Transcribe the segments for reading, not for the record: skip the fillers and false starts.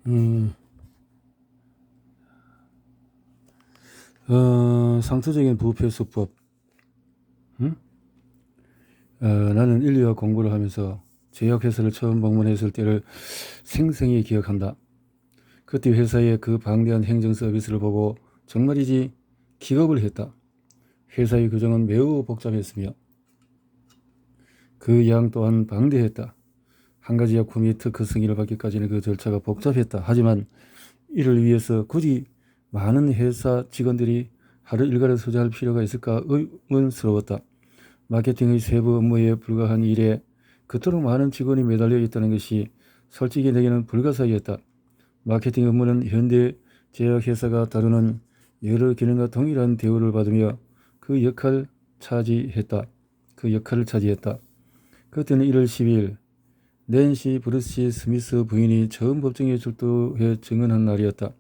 음, 상투적인 부패수법. 음? 나는 인류학 공부를 하면서 제약회사를 처음 방문했을 때를 생생히 기억한다. 그때 회사의 그 방대한 행정 서비스를 보고 정말이지 기겁을 했다. 회사의 규정은 매우 복잡했으며 그 양 또한 방대했다. 한 가지 약품이 특허 승인을 받기까지는 그 절차가 복잡했다. 하지만 이를 위해서 굳이 많은 회사 직원들이 하루 일과를 소지할 필요가 있을까 의문스러웠다. 마케팅의 세부 업무에 불과한 일에 그토록 많은 직원이 매달려 있다는 것이 솔직히 내게는 불가사의였다. 마케팅 업무는 현대 제약회사가 다루는 여러 기능과 동일한 대우를 받으며 그 역할을 차지했다. 그때는 1월 12일 낸시 브루시 스미스 부인이 처음 법정에 출두해 증언한 날이었다.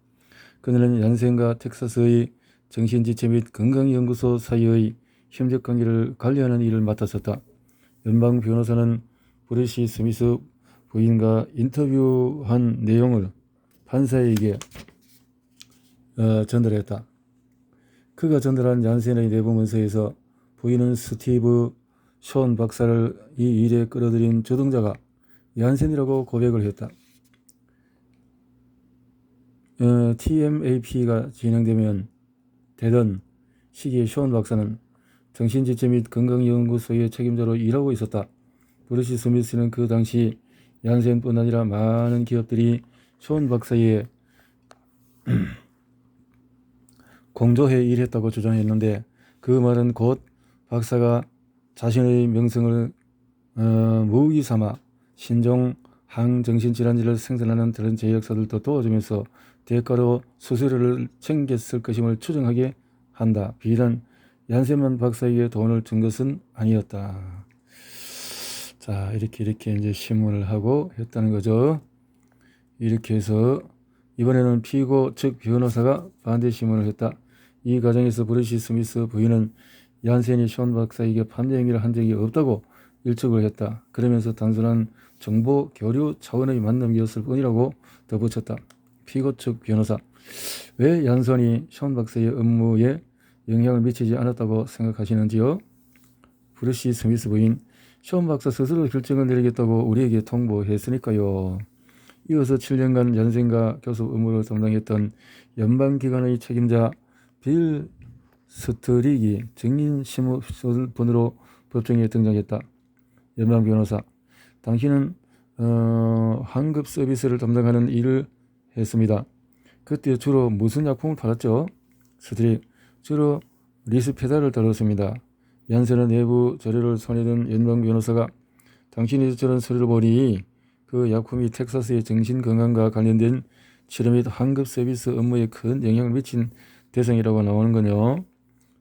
그녀는 얀센과 텍사스의 정신지체 및 건강연구소 사이의 협력관계를 관리하는 일을 맡았었다. 연방 변호사는 브루시 스미스 부인과 인터뷰한 내용을 판사에게 전달했다. 그가 전달한 얀센의 내부 문서에서 부인은 스티브 숀 박사를 이 일에 끌어들인 주동자가 얀센이라고 고백을 했다. TMAP가 진행되던 시기에 숀 박사는 정신지체 및 건강연구소의 책임자로 일하고 있었다. 브루시 스미스는 그 당시 얀센뿐 아니라 많은 기업들이 숀 박사에 공조해 일했다고 주장했는데 그 말은 곧 박사가 자신의 명성을 무기 삼아 신종 항정신질환제를 생산하는 다른 제약사들도 도와주면서 대가로 수수료를 챙겼을 것임을 추정하게 한다. 비단 얀센만 박사에게 돈을 준 것은 아니었다. 자, 이렇게 이제 신문을 하고 했다는 거죠. 이렇게 해서 이번에는 피고 측 변호사가 반대 신문을 했다. 이 과정에서 브루시 스미스 부인은 얀센이 숀 박사에게 판매 행위를 한 적이 없다고 일축을 했다. 그러면서 단순한 정보 교류 차원의 만남이었을 뿐이라고 덧붙였다. 피고 측 변호사, 왜 얀센이 숀 박사의 업무에 영향을 미치지 않았다고 생각하시는지요? 브루시 스미스 부인, 숀 박사 스스로 결정을 내리겠다고 우리에게 통보했으니까요. 이어서 7년간 얀센과 교섭 업무를 담당했던 연방기관의 책임자 빌 스트릭이 증인신문으로 법정에 등장했다. 연방변호사, 당신은 환급 서비스를 담당하는 일을 했습니다. 그때 주로 무슨 약품을 팔았죠? 스트릭, 주로 리스페달을 다뤘습니다. 얀센은 내부 자료를 손에 든 연방변호사가, 당신이 저런 서류를 보니 그 약품이 텍사스의 정신건강과 관련된 치료 및 환급 서비스 업무에 큰 영향을 미친 대상이라고 나오는군요.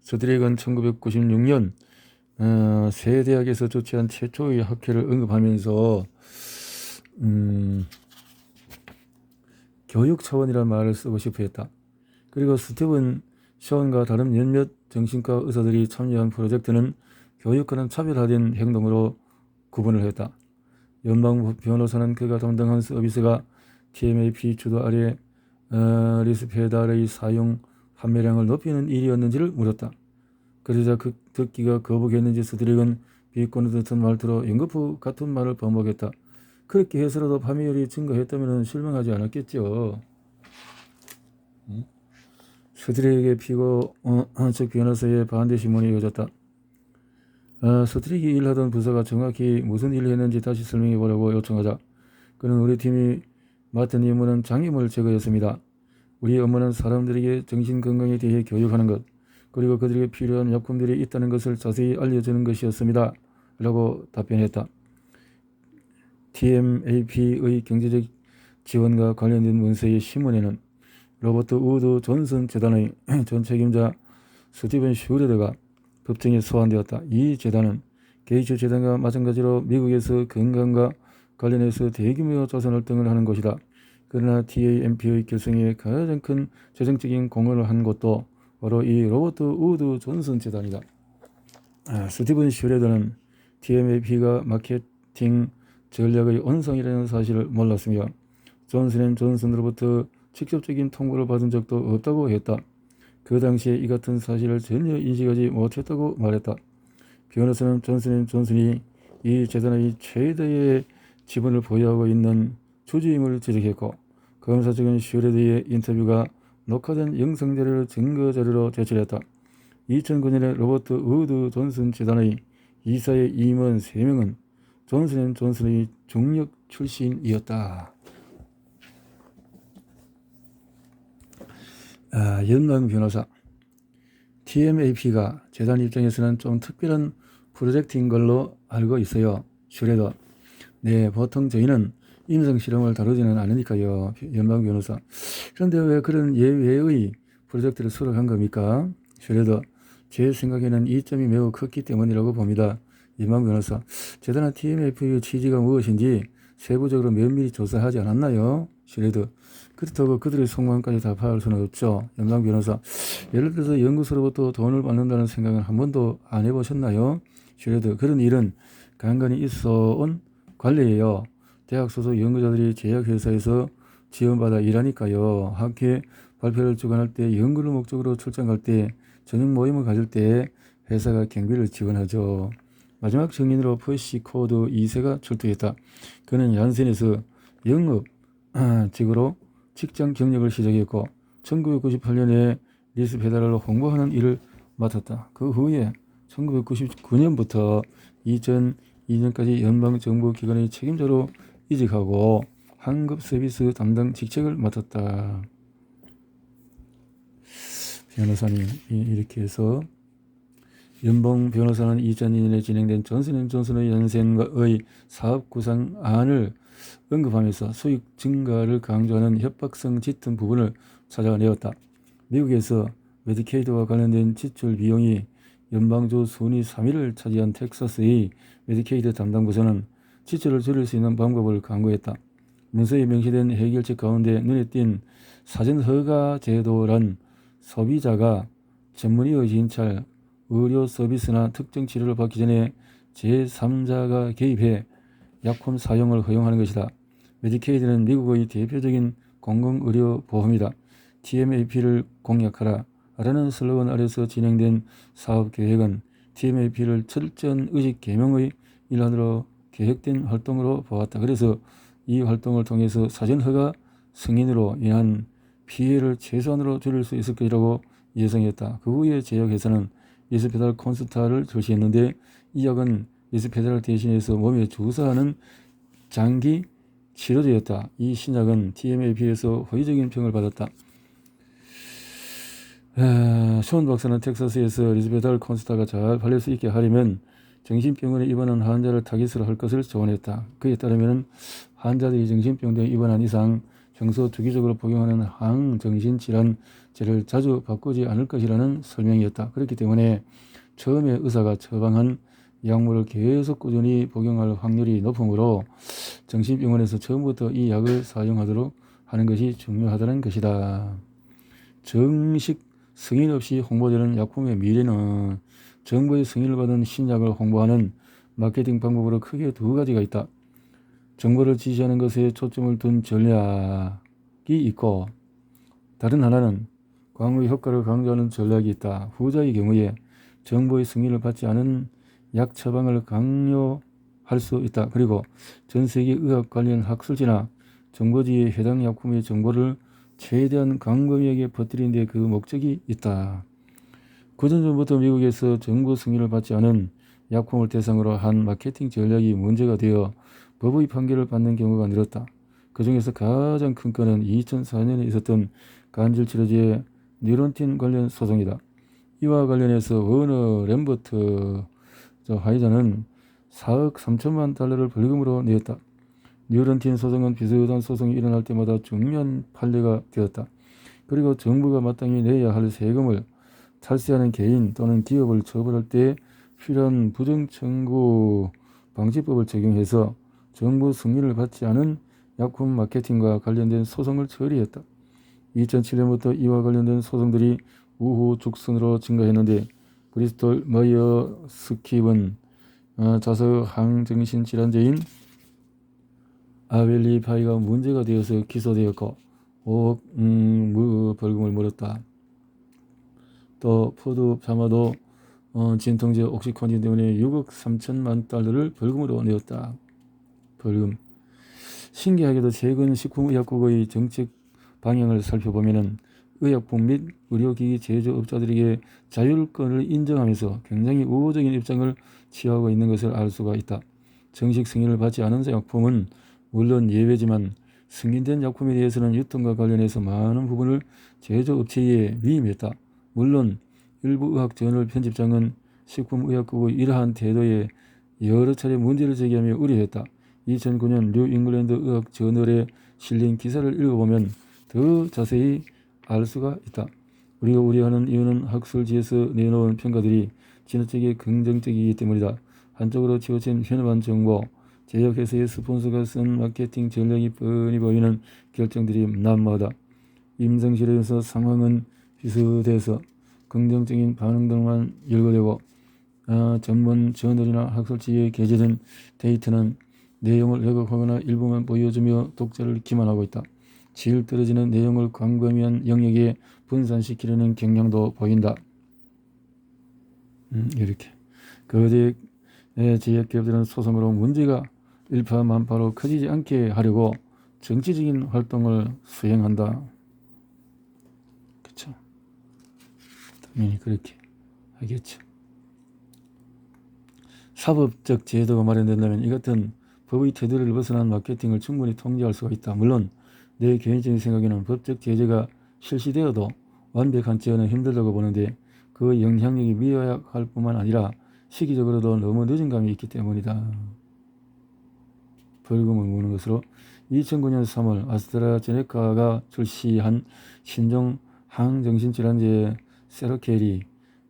스트릭은 1996년 새 대학에서 조치한 최초의 학회를 언급하면서 교육 차원이라는 말을 쓰고 싶어 했다. 그리고 스티븐 션과 다른 몇몇 정신과 의사들이 참여한 프로젝트는 교육과는 차별화된 행동으로 구분을 했다. 연방 변호사는 그가 담당한 서비스가 TMAP 주도 아래 리스페달의 사용 판매량을 높이는 일이었는지를 물었다. 그러자 그 듣기가 거북했는지 스트릭은 비꼬는 듯한 말투로 연거푸 같은 말을 반복했다. 그렇게 해서라도 판매율이 증가했다면 실망하지 않았겠죠. 스트릭의 피고 측 변호사의 반대 신문이 이어졌다. 스트릭이 일하던 부서가 정확히 무슨 일을 했는지 다시 설명해 보라고 요청하자 그는 우리 팀이 맡은 임무는 장애물 제거였습니다. 우리 업무는 사람들에게 정신건강에 대해 교육하는 것, 그리고 그들에게 필요한 약품들이 있다는 것을 자세히 알려주는 것이었습니다. 라고 답변했다. TMAP의 경제적 지원과 관련된 문서의 신문에는 로버트 우드 존슨 재단의 전 책임자 스티븐 슈레더가 법정에 소환되었다. 이 재단은 게이츠 재단과 마찬가지로 미국에서 건강과 관련해서 대규모 조사활동을 하는 곳이다. 그러나 TAMP의 결성에 가장 큰 재정적인 공헌을 한 곳도 바로 이 로버트 우드 존슨 재단이다. 스티븐 슈레더는 TMAP가 마케팅 전략의 원성이라는 사실을 몰랐으며 존슨앤존슨으로부터 직접적인 통보를 받은 적도 없다고 했다. 그 당시에 이 같은 사실을 전혀 인식하지 못했다고 말했다. 변호사는 존슨앤존슨이 이 재단의 최대의 지분을 보유하고 있는 주주임을 지적했고, 검사 측은 슈레드의 인터뷰가 녹화된 영상자료를 증거자료로 제출했다. 2009년에 로버트 우드 존슨 재단의 이사의 임원 3명은 존슨앤존슨의 중력 출신이었다. 연방 변호사. TMAP가 재단 입장에서는 좀 특별한 프로젝트인 걸로 알고 있어요. 슈레더. 네, 보통 저희는 임상실험을 다루지는 않으니까요. 연방 변호사. 그런데 왜 그런 예외의 프로젝트를 수락한 겁니까? 슈레더. 제 생각에는 이점이 매우 컸기 때문이라고 봅니다. 연방 변호사. 재단한 TMAP의 취지가 무엇인지 세부적으로 면밀히 조사하지 않았나요? 슈레더. 그렇다고 그들의 속마음까지 다 파악할 수는 없죠. 연방 변호사. 예를 들어서 연구소로부터 돈을 받는다는 생각은 한 번도 안 해보셨나요? 슈레더. 그런 일은 간간히 있어 온 관례예요. 대학 소속 연구자들이 제약회사에서 지원받아 일하니까요. 학회 발표를 주관할 때, 연구를 목적으로 출장 갈 때, 저녁 모임을 가질 때 회사가 경비를 지원하죠. 마지막 증인으로 퍼시 코드 2세가 출두했다. 그는 얀센에서 영업직으로 직장 경력을 시작했고 1998년에 리스 페달을 홍보하는 일을 맡았다. 그 후에 1999년부터 2002년까지 연방정부기관의 책임자로 이직하고 환급 서비스 담당 직책을 맡았다. 변호사님 이렇게 해서 연봉 변호사는 2002년에 진행된 존슨앤존슨의 연생의 사업 구상안을 언급하면서 수익 증가를 강조하는 협박성 짙은 부분을 찾아내었다. 미국에서 메디케이드와 관련된 지출 비용이 연방주 순위 3위를 차지한 텍사스의 메디케이드 담당부서는 지출을 줄일 수 있는 방법을 강구했다. 문서에 명시된 해결책 가운데 눈에 띈 사전허가 제도란 소비자가 전문의의 진찰, 의료 서비스나 특정 치료를 받기 전에 제3자가 개입해 약품 사용을 허용하는 것이다. 메디케이드는 미국의 대표적인 공공의료보험이다. TMAP를 공약하라 라는 슬로건 아래서 진행된 사업계획은 TMAP를 철저한 의식 개명의 일환으로 계획된 활동으로 보았다. 그래서 이 활동을 통해서 사전허가 승인으로 인한 피해를 최소한으로 줄일 수 있을 것이라고 예상했다. 그 후에 제약회사는 리스페달 콘스타를 출시했는데 이 약은 리스페달을 대신해서 몸에 주사하는 장기 치료제였다. 이 신약은 TMAP에서 호의적인 평을 받았다. 쇼온 박사는 텍사스에서 리스페달 콘스타가 잘 팔릴 수 있게 하려면 정신병원에 입원한 환자를 타깃으로 할 것을 조언했다. 그에 따르면 환자들이 정신병동에 입원한 이상 평소 주기적으로 복용하는 항정신질환제를 자주 바꾸지 않을 것이라는 설명이었다. 그렇기 때문에 처음에 의사가 처방한 약물을 계속 꾸준히 복용할 확률이 높으므로 정신병원에서 처음부터 이 약을 사용하도록 하는 것이 중요하다는 것이다. 정식 승인 없이 홍보되는 약품의 미래는 정부의 승인을 받은 신약을 홍보하는 마케팅 방법으로 크게 두 가지가 있다. 정보를 지시하는 것에 초점을 둔 전략이 있고 다른 하나는 광고의 효과를 강조하는 전략이 있다. 후자의 경우에 정부의 승인을 받지 않은 약 처방을 강요할 수 있다. 그리고 전 세계 의학 관련 학술지나 정보지에 해당 약품의 정보를 최대한 광범위하게 퍼뜨리는 데 그 목적이 있다. 구전전부터 미국에서 정부 승인을 받지 않은 약품을 대상으로 한 마케팅 전략이 문제가 되어 법의 판결을 받는 경우가 늘었다. 그 중에서 가장 큰 건은 2004년에 있었던 간질치료제 뉴론틴 관련 소송이다. 이와 관련해서 워너 램버트 화이자는 4억 3천만 달러를 벌금으로 냈다. 뉴런틴 소송은 비슷한 소송이 일어날 때마다 중요한 판례가 되었다. 그리고 정부가 마땅히 내야 할 세금을 탈세하는 개인 또는 기업을 처벌할 때 필요한 부정청구 방지법을 적용해서 정부 승인을 받지 않은 약품 마케팅과 관련된 소송을 처리했다. 2007년부터 이와 관련된 소송들이 우후죽순으로 증가했는데 브리스톨 머이어 스킵은 자석 항정신질환제인 아벨리 파이가 문제가 되어서 기소되었고 5억 벌금을 물었다. 또 포드 파마도 진통제 옥시콘tin 때문에 6억 3천만 달러를 벌금으로 내었다. 벌금. 신기하게도 최근 식품의약국의 정책 방향을 살펴보면 의약품 및 의료기기 제조업자들에게 자율권을 인정하면서 굉장히 우호적인 입장을 취하고 있는 것을 알 수가 있다. 정식 승인을 받지 않은 약품은 물론 예외지만 승인된 약품에 대해서는 유통과 관련해서 많은 부분을 제조업체에 위임했다. 물론 일부 의학저널 편집장은 식품의약국의 이러한 태도에 여러 차례 문제를 제기하며 우려했다. 2009년 뉴잉글랜드 의학저널에 실린 기사를 읽어보면 더 자세히 알 수가 있다. 우리가 우려하는 이유는 학술지에서 내놓은 평가들이 지나치게 긍정적이기 때문이다. 한쪽으로 치우친 편협한 정보, 제약회사의 스폰서가 쓴 마케팅 전략이 뻔히 보이는 결정들이 난무하다. 임상실험에서 상황은 비슷해서 긍정적인 반응 등만 열거되고 전문 저널이나 학술지에 게재된 데이터는 내용을 왜곡하거나 일부만 보여주며 독자를 기만하고 있다. 질 떨어지는 내용을 광범위한 영역에 분산시키려는 경향도 보인다. 이렇게 거대 제약기업들은 소송으로 문제가 일파만파로 커지지 않게 하려고 정치적인 활동을 수행한다. 그렇죠. 당연히 그렇게 하겠죠. 사법적 제도가 마련된다면 이 같은 법의 테두리를 벗어난 마케팅을 충분히 통제할 수가 있다. 물론 내 개인적인 생각에는 법적 제재가 실시되어도 완벽한 제어는 힘들다고 보는데 그 영향력이 미약할 뿐만 아니라 시기적으로도 너무 늦은 감이 있기 때문이다. 벌금을 무는 것으로 2009년 3월 아스트라제네카가 출시한 신종 항정신질환제 세로케리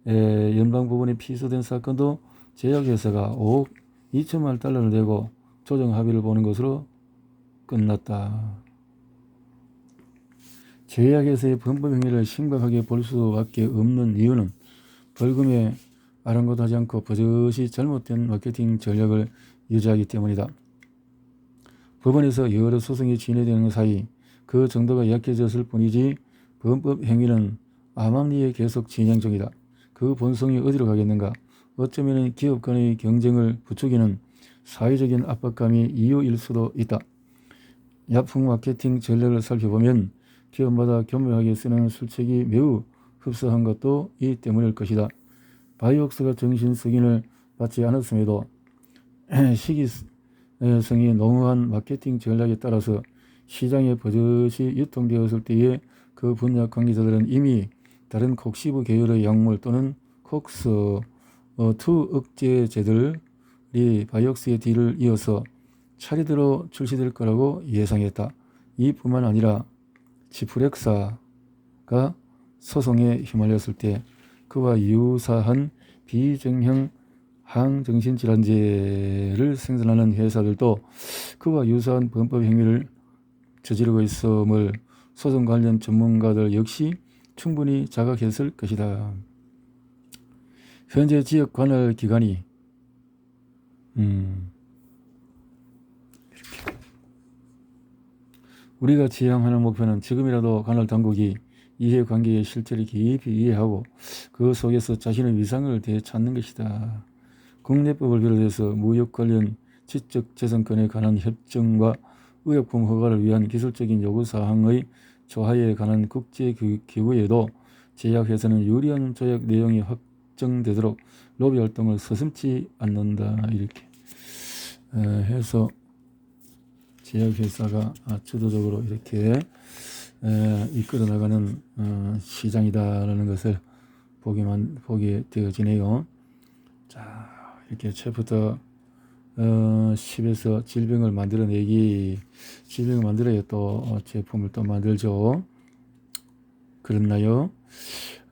연방법원에 피소된 사건도 제약회사가 5억 2천만 달러를 내고 조정 합의를 보는 것으로 끝났다. 제약회사의 범법 행위를 심각하게 볼 수밖에 없는 이유는 벌금에 아랑곳하지 않고 버젓이 잘못된 마케팅 전략을 유지하기 때문이다. 법원에서 여러 소송이 진행되는 사이 그 정도가 약해졌을 뿐이지 범법 행위는 암암리에 계속 진행 중이다. 그 본성이 어디로 가겠는가? 어쩌면 기업 간의 경쟁을 부추기는 사회적인 압박감이 이유일 수도 있다. 약품 마케팅 전략을 살펴보면 기업마다 교묘하게 쓰는 술책이 매우 흡사한 것도 이 때문일 것이다. 바이옥스가 정신 승인을 받지 않았음에도 시기성이 농후한 마케팅 전략에 따라서 시장에 버젓이 유통되었을 때에 그 분야 관계자들은 이미 다른 콕시브 계열의 약물 또는 콕스 투 억제제들이 바이옥스의 뒤를 이어서 차례대로 출시될 거라고 예상했다. 이뿐만 아니라 지프렉사가 소송에 휘말렸을 때 그와 유사한 비정형 항정신질환제를 생산하는 회사들도 그와 유사한 범법 행위를 저지르고 있음을 소송 관련 전문가들 역시 충분히 자각했을 것이다. 현재 지역 관할 기관이 우리가 지향하는 목표는 지금이라도 관할 당국이 이해관계의 실체를 깊이 이해하고 그 속에서 자신의 위상을 되찾는 것이다. 국내법을 비롯해서 무역 관련 지적재산권에 관한 협정과 의약품 허가를 위한 기술적인 요구사항의 조화에 관한 국제기구에도 제약회사는 유리한 조약 내용이 확정되도록 로비활동을 서슴지 않는다. 이렇게 해서 제약회사가 주도적으로 이렇게 이끌어 나가는 시장이다라는 것을 보게 되어지네요. 자, 이렇게 챕터 10에서 질병을 만들어내기, 질병을 만들어야 또 제품을 또 만들죠. 그렇나요?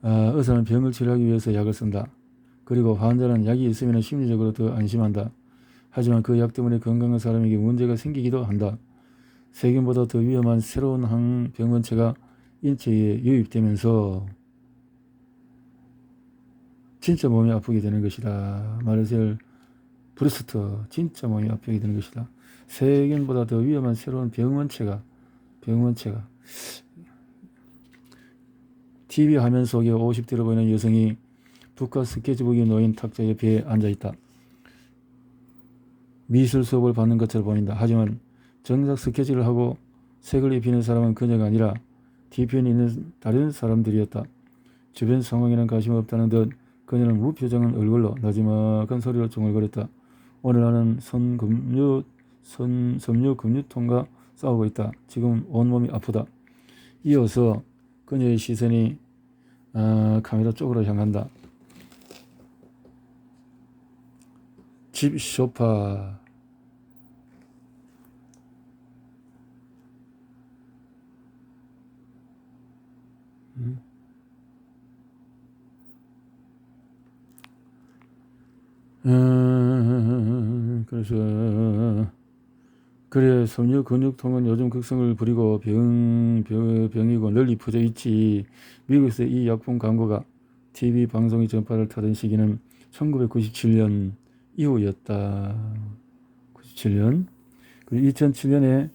의사는 병을 치료하기 위해서 약을 쓴다. 그리고 환자는 약이 있으면 심리적으로 더 안심한다. 하지만 그 약 때문에 건강한 사람에게 문제가 생기기도 한다. 세균보다 더 위험한 새로운 항병원체가 인체에 유입되면서 진짜 몸이 아프게 되는 것이다. 마르셀 브루스터, 진짜 몸이 아프게 되는 것이다. 세균보다 더 위험한 새로운 병원체가 TV 화면 속에 50대로 보이는 여성이 북한 스케치북이 놓인 탁자 옆에 앉아있다. 미술 수업을 받는 것처럼 보인다. 하지만 정작 스케치를 하고 색을 입히는 사람은 그녀가 아니라 뒤편에 있는 다른 사람들이었다. 주변 상황에는 관심 없다는 듯 그녀는 무표정한 얼굴로 나지막한 소리로 중얼거렸다. 오늘 나는 섬유 금유통과 싸우고 있다. 지금 온몸이 아프다. 이어서 그녀의 시선이 카메라 쪽으로 향한다. 집 소파. 그래서 그래, 섬유 근육통은 요즘 극성을 부리고 병이고 널리 퍼져 있지. 미국에서 이 약품 광고가 TV 방송이 전파를 타던 시기는 1997년 이후였다. 97년. 그리고 2007년에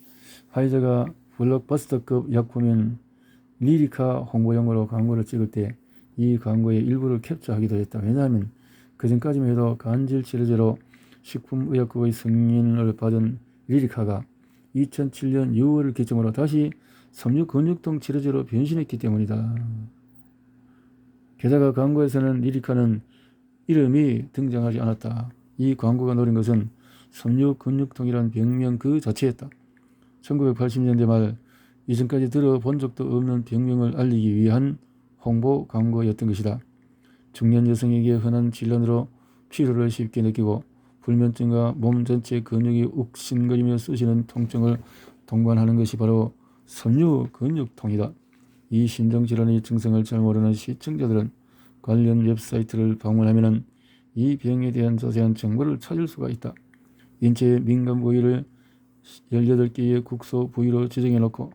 화이자가 블록버스터급 약품인 리리카 홍보용으로 광고를 찍을 때 이 광고의 일부를 캡처하기도 했다. 왜냐하면 그전까지만 해도 간질 치료제로 식품의약국의 승인을 받은 리리카가 2007년 6월을 기점으로 다시 섬유 근육통 치료제로 변신했기 때문이다. 게다가 광고에서는 리리카는 이름이 등장하지 않았다. 이 광고가 노린 것은 섬유 근육통이란 병명 그 자체였다. 1980년대 말 이전까지 들어본 적도 없는 병명을 알리기 위한 홍보 광고였던 것이다. 중년 여성에게 흔한 질환으로 피로를 쉽게 느끼고 불면증과 몸 전체 근육이 욱신거리며 쑤시는 통증을 동반하는 것이 바로 섬유 근육통이다. 이 신경질환의 증상을 잘 모르는 시청자들은 관련 웹사이트를 방문하면 이 병에 대한 자세한 정보를 찾을 수가 있다. 인체의 민감 부위를 18개의 국소 부위로 지정해 놓고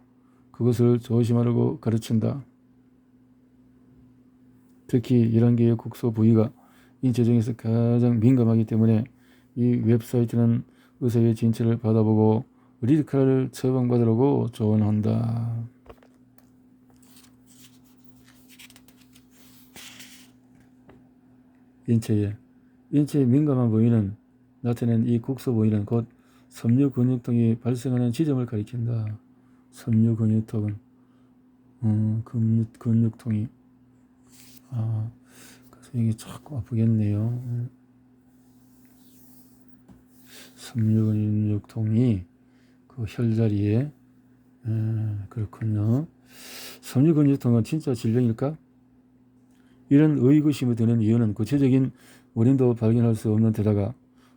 그것을 조심하라고 가르친다. 특히 11개의 국소 부위가 인체 중에서 가장 민감하기 때문에 이 웹사이트는 의사의 진찰을 받아보고 리리카를 처방받으라고 조언한다. 인체에 민감한 부위는 나타낸 이 국소 부위는 곧 섬유 근육통이 발생하는 지점을 가리킨다. 섬유 근육통은 근육통이 그래서 이게 자꾸 아프겠네요. 섬유 근육통이 그 혈자리에 그렇군요. 섬유 근육통은 진짜 질병일까? 이런 의구심이 드는 이유는 구체적인 원인도 발견할 수 없는 데다가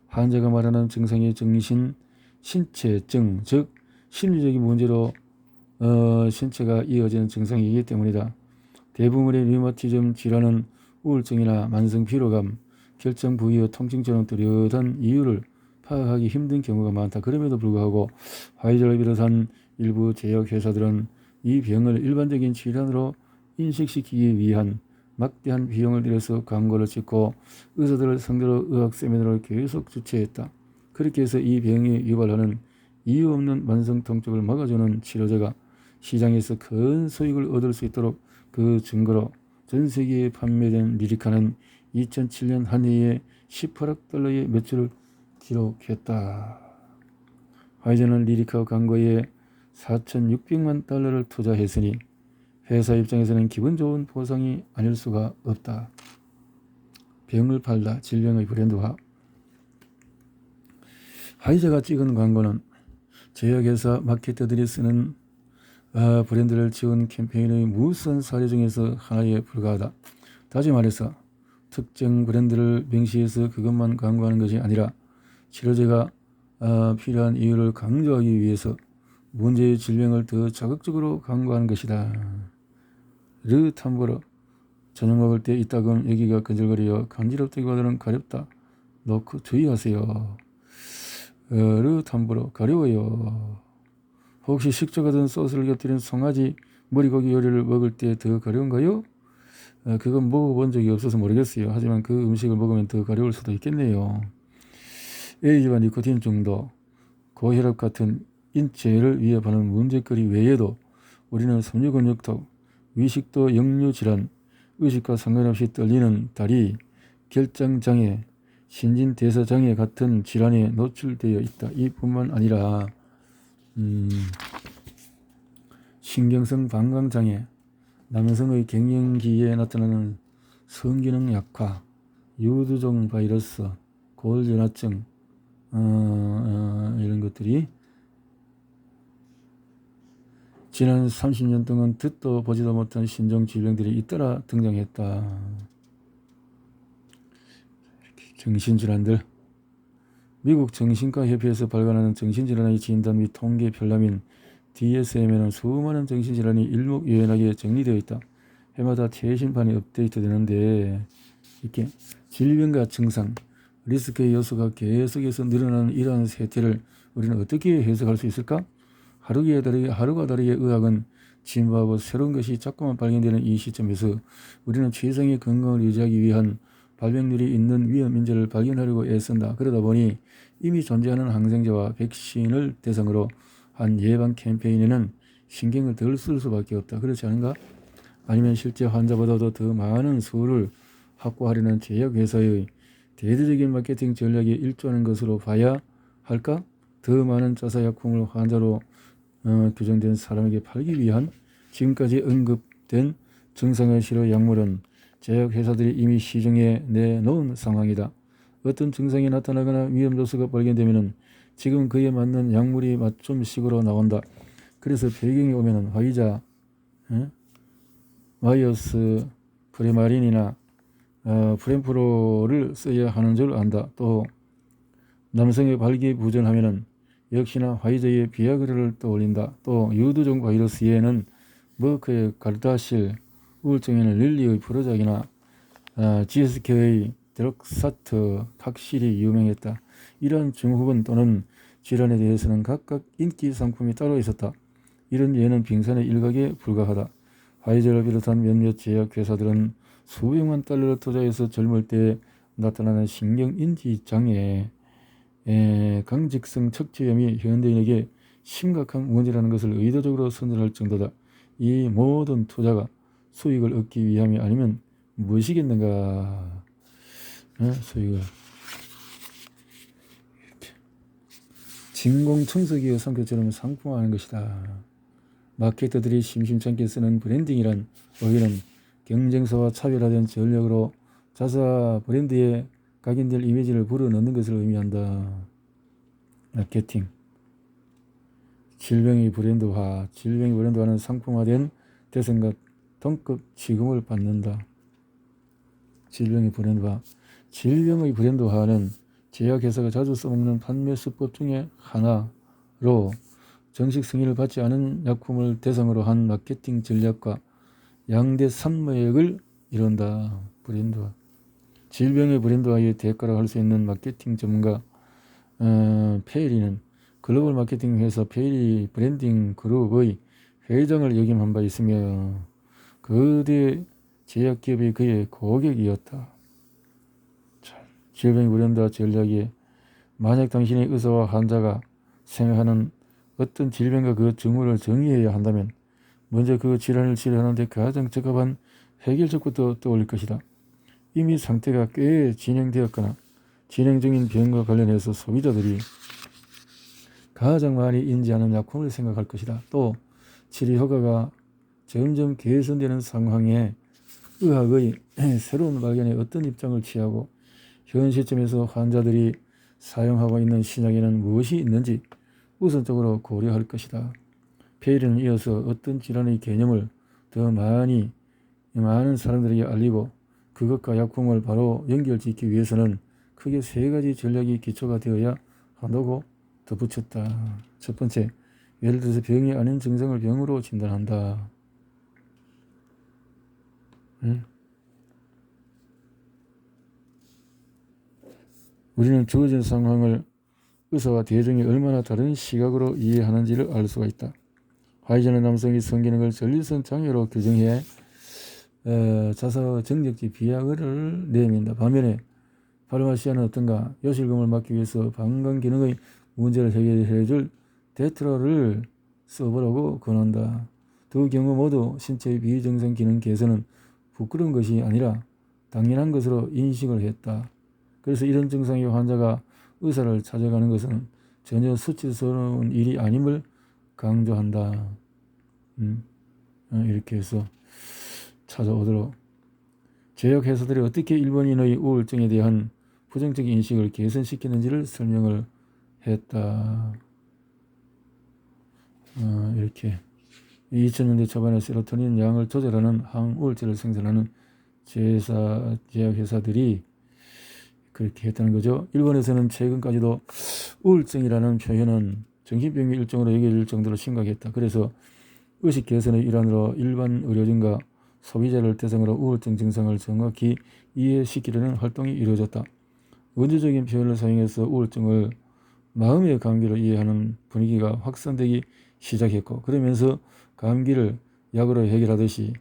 환자가 말하는 증상의 신체증, 즉 심리적인 문제로 신체가 이어지는 증상이기 때문이다. 대부분의 류마티즘 질환은 우울증이나 만성 피로감, 결정 부위의 통증처럼 뚜렷한 이유를 파악하기 힘든 경우가 많다. 그럼에도 불구하고 화이자를 비롯한 일부 제약회사들은 이 병을 일반적인 질환으로 인식시키기 위한 막대한 비용을 들여서 광고를 찍고 의사들을 상대로 의학 세미나를 계속 주최했다. 그렇게 해서 이 병이 유발하는 이유 없는 만성 통증을 막아주는 치료제가 시장에서 큰 수익을 얻을 수 있도록 그 증거로 전 세계에 판매된 리리카는 2007년 한 해에 18억 달러의 매출을 기록했다. 화이자는 리리카 광고에 4,600만 달러를 투자했으니 회사 입장에서는 기분 좋은 보상이 아닐 수가 없다. 병을 팔다 질병의 브랜드화. 화이자가 찍은 광고는 제약회사 마케터들이 쓰는 브랜드를 지원 캠페인의 무수한 사례 중에서 하나에 불과하다. 다시 말해서 특정 브랜드를 명시해서 그것만 광고하는 것이 아니라 치료제가 필요한 이유를 강조하기 위해서 문제의 질병을 더 자극적으로 광고하는 것이다. 르 탐보러 저녁 먹을 때 이따금 여기가 근질거려 간지럽다기보다는 가렵다. 놓고 주의하세요. 르 탐보러 가려워요. 혹시 식초가 든 소스를 곁들인 송아지 머리고기 요리를 먹을 때 더 가려운가요? 그건 먹어본 적이 없어서 모르겠어요. 하지만 그 음식을 먹으면 더 가려울 수도 있겠네요. A지와 니코틴 중독. 고혈압 같은 인체를 위협하는 문제거리 외에도 우리는 섬유근육통, 위식도 역류질환, 의식과 상관없이 떨리는 다리, 결장장애, 신진대사장애 같은 질환에 노출되어 있다. 이뿐만 아니라 신경성 방광장애, 남성의 갱년기에 나타나는 성기능 약화, 유두종 바이러스, 골전화증 이런 것들이 지난 30년 동안 듣도 보지도 못한 신종질병들이 잇따라 등장했다. 정신질환들. 미국 정신과협회에서 발간하는 정신질환의 진단 및 통계 편람인 DSM에는 수많은 정신질환이 일목요연하게 정리되어 있다. 해마다 최신판이 업데이트되는데 이렇게 질병과 증상, 리스크의 요소가 계속해서 늘어나는 이러한 세태를 우리는 어떻게 해석할 수 있을까? 하루가 다르게 의학은 진보하고 새로운 것이 자꾸만 발견되는 이 시점에서 우리는 최상의 건강을 유지하기 위한 발병률이 있는 위험 인자를 발견하려고 애쓴다. 그러다 보니 이미 존재하는 항생제와 백신을 대상으로 한 예방 캠페인에는 신경을 덜 쓸 수밖에 없다. 그렇지 않은가? 아니면 실제 환자보다도 더 많은 수를 확보하려는 제약회사의 대대적인 마케팅 전략에 일조하는 것으로 봐야 할까? 더 많은 자사약품을 환자로 규정된 사람에게 팔기 위한 지금까지 언급된 증상의 치료 약물은 제약회사들이 이미 시중에 내놓은 상황이다. 어떤 증상이 나타나거나 위험 요소가 발견되면 지금 그에 맞는 약물이 맞춤식으로 나온다. 그래서 배경에 오면 화이자, 바이오스 프레마린이나 프렌프로를 써야 하는 줄 안다. 또 남성의 발기부전하면은 역시나 화이자의 비아그라를 떠올린다. 또 유두종 바이러스에는 머크의 갈다실, 우울증에는 릴리의 프로작이나 GSK의 드럭사트 탁실이 유명했다. 이러한 증후군 또는 질환에 대해서는 각각 인기 상품이 따로 있었다. 이런 예는 빙산의 일각에 불과하다. 화이자를 비롯한 몇몇 제약회사들은 수백만 달러를 투자해서 젊을 때 나타나는 신경인지 장애, 강직성 척추염이 현대인에게 심각한 문제라는 것을 의도적으로 선전할 정도다. 이 모든 투자가 수익을 얻기 위함이 아니면 무엇이겠는가? 수익을 진공청소기의 상표처럼 상품화하는 것이다. 마케터들이 심심찮게 쓰는 브랜딩이란 오히려 경쟁사와 차별화된 전략으로 자사 브랜드에 각인될 이미지를 불어넣는 것을 의미한다. 마케팅. 질병의 브랜드화. 질병의 브랜드화는 상품화된 대상과 동급 취급을 받는다. 질병의 브랜드화. 질병의 브랜드화는 제약회사가 자주 써먹는 판매 수법 중에 하나로 정식 승인을 받지 않은 약품을 대상으로 한 마케팅 전략과 양대 산모액을 이룬다. 브랜드화. 질병의 브랜드화의 대가로 할 수 있는 마케팅 전문가 페이리는 글로벌 마케팅 회사 페이리 브랜딩 그룹의 회장을 역임한 바 있으며 거대 제약기업이 그의 고객이었다. 질병의 브랜드화 전략이 만약 당신의 의사와 환자가 생각하는 어떤 질병과 그 증후를 정의해야 한다면 먼저 그 질환을 치료하는 데 가장 적합한 해결책부터 떠올릴 것이다. 이미 상태가 꽤 진행되었거나 진행 중인 병과 관련해서 소비자들이 가장 많이 인지하는 약품을 생각할 것이다. 또 치료 효과가 점점 개선되는 상황에 의학의 새로운 발견에 어떤 입장을 취하고 현 시점에서 환자들이 사용하고 있는 신약에는 무엇이 있는지 우선적으로 고려할 것이다. 페이리는 이어서 어떤 질환의 개념을 더 많은 사람들에게 알리고 그것과 약품을 바로 연결짓기 위해서는 크게 세 가지 전략이 기초가 되어야 한다고 덧붙였다. 첫 번째, 예를 들어서 병이 아닌 증상을 병으로 진단한다. 우리는 주어진 상황을 의사와 대중이 얼마나 다른 시각으로 이해하는지를 알 수가 있다. 화이자는 남성의 성기능을 전립선 장애로 규정해 자사 정력제 비약을 내민다. 반면에 파르마시아는 어떤가? 요실금을 막기 위해서 방광 기능의 문제를 해결해 줄 데트라를 써보라고 권한다. 두 경우 모두 신체의 비정상 기능 개선은 부끄러운 것이 아니라 당연한 것으로 인식을 했다. 그래서 이런 증상의 환자가 의사를 찾아가는 것은 전혀 수치스러운 일이 아님을 강조한다. 이렇게 해서 찾아오도록. 제약회사들이 어떻게 일본인의 우울증에 대한 부정적인 인식을 개선시키는지를 설명을 했다. 이렇게 2000년대 초반에 세로토닌 양을 조절하는 항우울제를 생산하는 제약회사들이 그렇게 했다는 거죠. 일본에서는 최근까지도 우울증이라는 표현은 정신병의 일종으로 여겨질 정도로 심각했다. 그래서 의식 개선의 일환으로 일반 의료진과 소비자를 대상으로 우울증 증상을 정확히 이해시키려는 활동이 이루어졌다. 원초적인 표현을 사용해서 우울증을 마음의 감기로 이해하는 분위기가 확산되기 시작했고, 그러면서 감기를 약으로 해결하듯이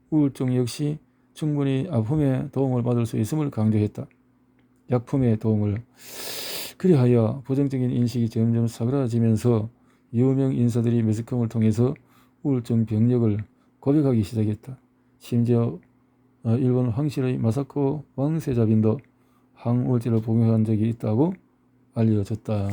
우울증 역시 충분히 아픔에 도움을 받을 수 있음을 강조했다. 약품의 도움을. 그리하여 부정적인 인식이 점점 사그라지면서 유명 인사들이 매스컴을 통해서 우울증 병력을 고백하기 시작했다. 심지어 일본 황실의 마사코 왕세자빈도 항우울제를 복용한 적이 있다고 알려졌다.